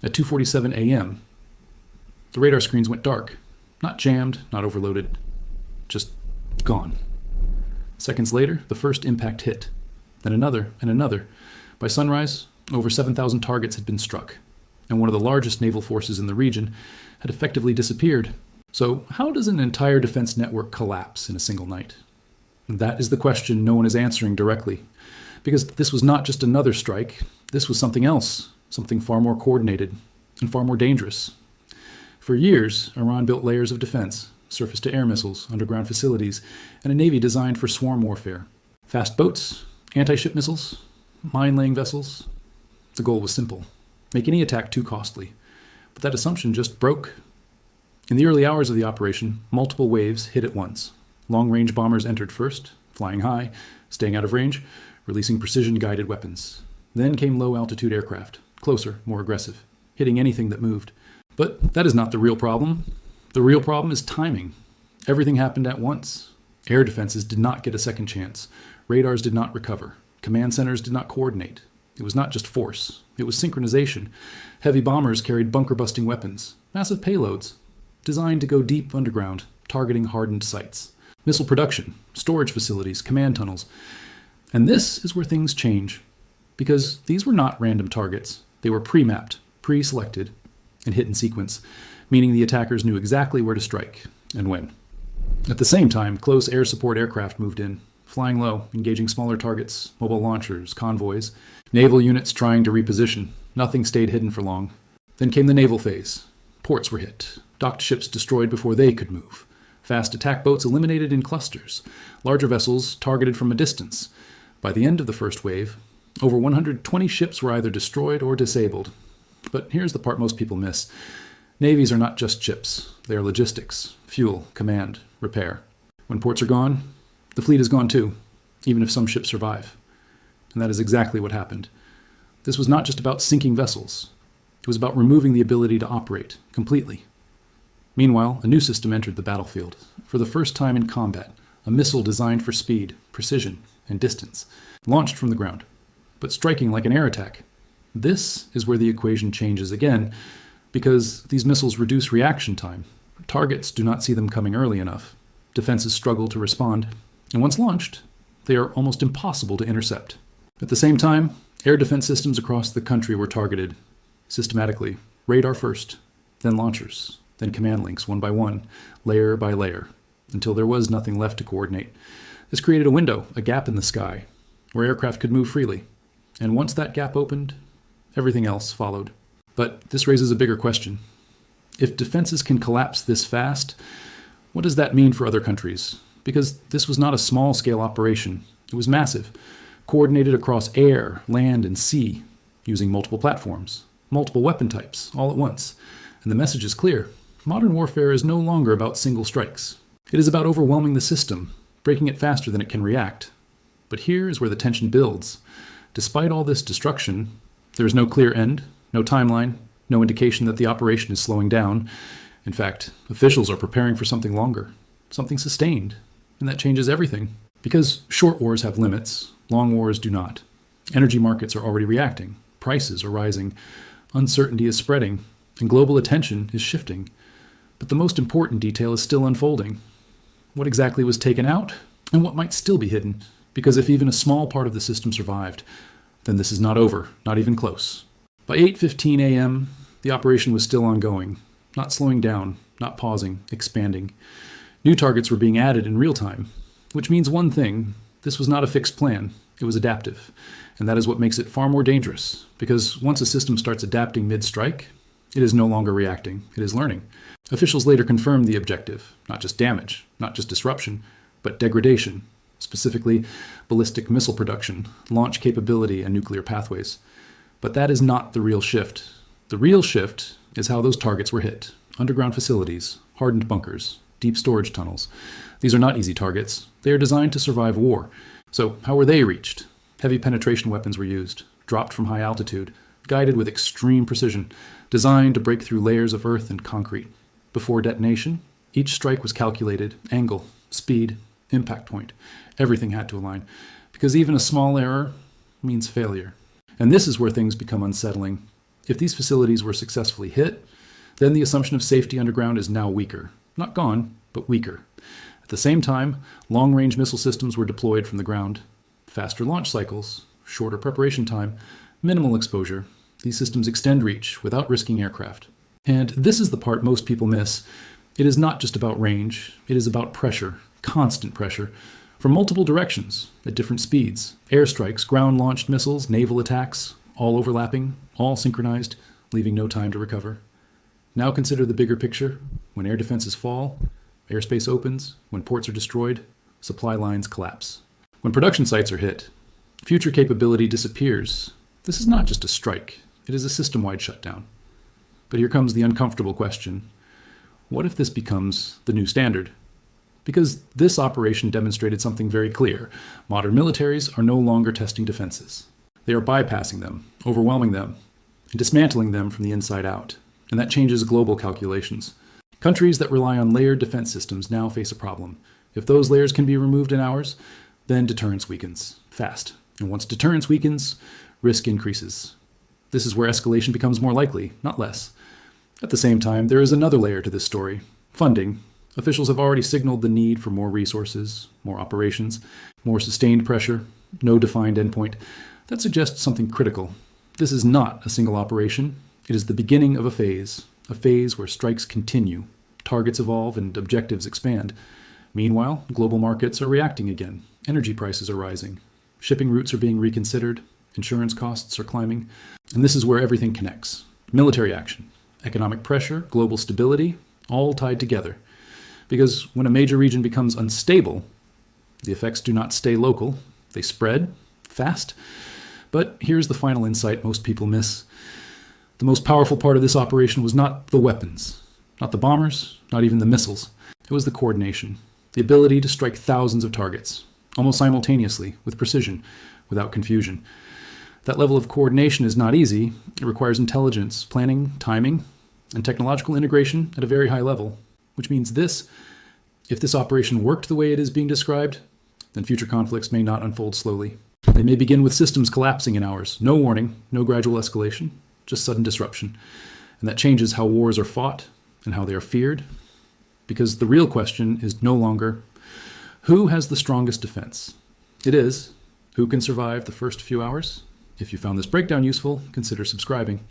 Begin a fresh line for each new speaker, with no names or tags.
At 2:47 a.m., the radar screens went dark. Not jammed, not overloaded, just gone. Seconds later, the first impact hit. Then another and another. By sunrise, over 7,000 targets had been struck, and one of the largest naval forces in the region had effectively disappeared. So how does an entire defense network collapse in a single night? That is the question no one is answering directly, because this was not just another strike, this was something else, something far more coordinated and far more dangerous. For years, Iran built layers of defense, surface-to-air missiles, underground facilities, and a navy designed for swarm warfare. Fast boats, anti-ship missiles, mine-laying vessels. The goal was simple: make any attack too costly. But that assumption just broke. In the early hours of the operation, multiple waves hit at once. Long-range bombers entered first, flying high, staying out of range, releasing precision-guided weapons. Then came low-altitude aircraft, closer, more aggressive, hitting anything that moved. But that is not the real problem. The real problem is timing. Everything happened at once. Air defenses did not get a second chance. Radars did not recover. Command centers did not coordinate. It was not just force. It was synchronization. Heavy bombers carried bunker-busting weapons, massive payloads, designed to go deep underground, targeting hardened sites. Missile production, storage facilities, command tunnels. And this is where things change, because these were not random targets. They were pre-mapped, pre-selected, and hit in sequence, meaning the attackers knew exactly where to strike and when. At the same time, close air support aircraft moved in, flying low, engaging smaller targets, mobile launchers, convoys, naval units trying to reposition. Nothing stayed hidden for long. Then came the naval phase. Ports were hit, docked ships destroyed before they could move. Fast attack boats eliminated in clusters, larger vessels targeted from a distance. By the end of the first wave, over 120 ships were either destroyed or disabled. But here's the part most people miss. Navies are not just ships. They are logistics, fuel, command, repair. When ports are gone, the fleet is gone too, even if some ships survive. And that is exactly what happened. This was not just about sinking vessels. It was about removing the ability to operate completely. Meanwhile, a new system entered the battlefield. For the first time in combat, a missile designed for speed, precision, and distance, launched from the ground, but striking like an air attack. This is where the equation changes again, because these missiles reduce reaction time. Targets do not see them coming early enough. Defenses struggle to respond, and once launched, they are almost impossible to intercept. At the same time, air defense systems across the country were targeted, systematically, radar first, then launchers, then command links one by one, layer by layer, until there was nothing left to coordinate. This created a window, a gap in the sky, where aircraft could move freely. And once that gap opened, everything else followed. But this raises a bigger question. If defenses can collapse this fast, what does that mean for other countries? Because this was not a small-scale operation. It was massive, coordinated across air, land, and sea, using multiple platforms, multiple weapon types, all at once. And the message is clear. Modern warfare is no longer about single strikes. It is about overwhelming the system, breaking it faster than it can react. But here is where the tension builds. Despite all this destruction, there is no clear end, no timeline, no indication that the operation is slowing down. In fact, officials are preparing for something longer, something sustained, and that changes everything. Because short wars have limits, long wars do not. Energy markets are already reacting, prices are rising, uncertainty is spreading, and global attention is shifting. But the most important detail is still unfolding. What exactly was taken out, and what might still be hidden? Because if even a small part of the system survived, then this is not over, not even close. By 8:15 a.m., the operation was still ongoing, not slowing down, not pausing, expanding. New targets were being added in real time, which means one thing: this was not a fixed plan, it was adaptive. And that is what makes it far more dangerous, because once a system starts adapting mid-strike, it is no longer reacting, it is learning. Officials later confirmed the objective: not just damage, not just disruption, but degradation, specifically ballistic missile production, launch capability, and nuclear pathways. But that is not the real shift. The real shift is how those targets were hit. Underground facilities, hardened bunkers, deep storage tunnels. These are not easy targets. They are designed to survive war. So how were they reached? Heavy penetration weapons were used, dropped from high altitude, guided with extreme precision, designed to break through layers of earth and concrete. Before detonation, each strike was calculated: angle, speed, impact point. Everything had to align, because even a small error means failure. And this is where things become unsettling. If these facilities were successfully hit, then the assumption of safety underground is now weaker. Not gone, but weaker. At the same time, long-range missile systems were deployed from the ground. Faster launch cycles, shorter preparation time, minimal exposure. These systems extend reach without risking aircraft. And this is the part most people miss. It is not just about range, it is about pressure, constant pressure, from multiple directions at different speeds. Airstrikes, ground-launched missiles, naval attacks, all overlapping, all synchronized, leaving no time to recover. Now consider the bigger picture. When air defenses fall, airspace opens. When ports are destroyed, supply lines collapse. When production sites are hit, future capability disappears. This is not just a strike. It is a system-wide shutdown. But here comes the uncomfortable question. What if this becomes the new standard? Because this operation demonstrated something very clear. Modern militaries are no longer testing defenses. They are bypassing them, overwhelming them, and dismantling them from the inside out. And that changes global calculations. Countries that rely on layered defense systems now face a problem. If those layers can be removed in hours, then deterrence weakens fast. And once deterrence weakens, risk increases. This is where escalation becomes more likely, not less. At the same time, there is another layer to this story. Funding. Officials have already signaled the need for more resources, more operations, more sustained pressure, no defined endpoint. That suggests something critical. This is not a single operation. It is the beginning of a phase where strikes continue, targets evolve, and objectives expand. Meanwhile, global markets are reacting again. Energy prices are rising. Shipping routes are being reconsidered. Insurance costs are climbing. And this is where everything connects. Military action, economic pressure, global stability, all tied together. Because when a major region becomes unstable, the effects do not stay local. They spread fast. But here's the final insight most people miss. The most powerful part of this operation was not the weapons, not the bombers, not even the missiles. It was the coordination, the ability to strike thousands of targets, almost simultaneously, with precision, without confusion. That level of coordination is not easy. It requires intelligence, planning, timing, and technological integration at a very high level, which means if this operation worked the way it is being described, then future conflicts may not unfold slowly. They may begin with systems collapsing in hours, no warning, no gradual escalation, just sudden disruption. And that changes how wars are fought and how they are feared. Because the real question is no longer, who has the strongest defense? It is, who can survive the first few hours? If you found this breakdown useful, consider subscribing.